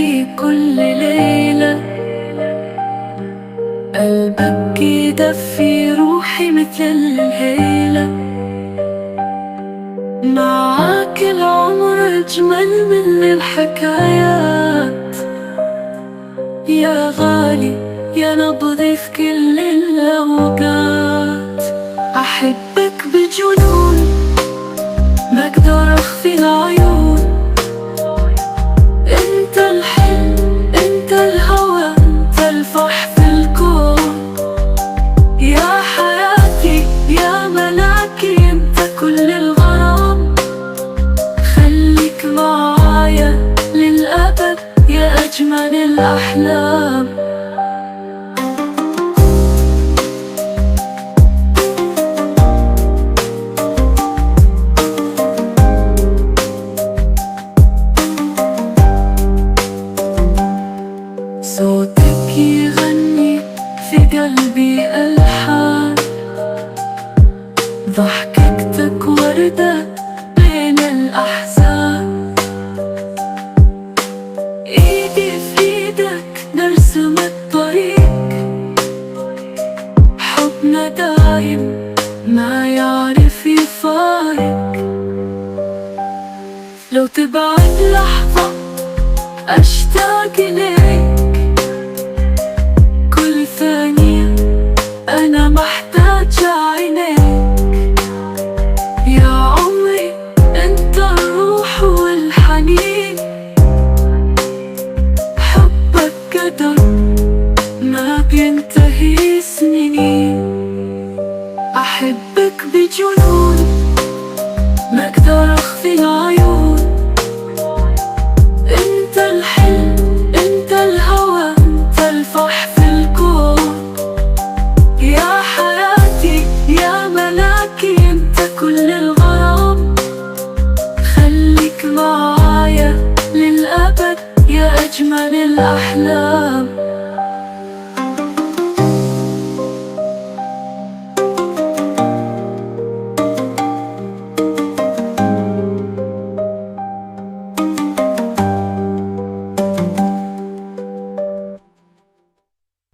في كل ليلة. قلبك يدفي روحي مثل الهيلة، معاك العمر أجمل من الحكايات. يا غالي يا نبضي في كل الأوقات، أحبك بجنون ما أقدر أخفي العيون. انت الحلم انت الهوى انت الفرح في الكون، يا حياتي يا ملاكي انت كل الغرام. خليك معايا للأبد يا أجمل الأحلام. صوتك يغني في قلبي ألحان، ضحكتك وردة بين الأحزان. إيدي في إيدك نرسم الطريق، حبنا دايم ما يعرف يفارق. لو تبعد لحظة أشتاق إليك،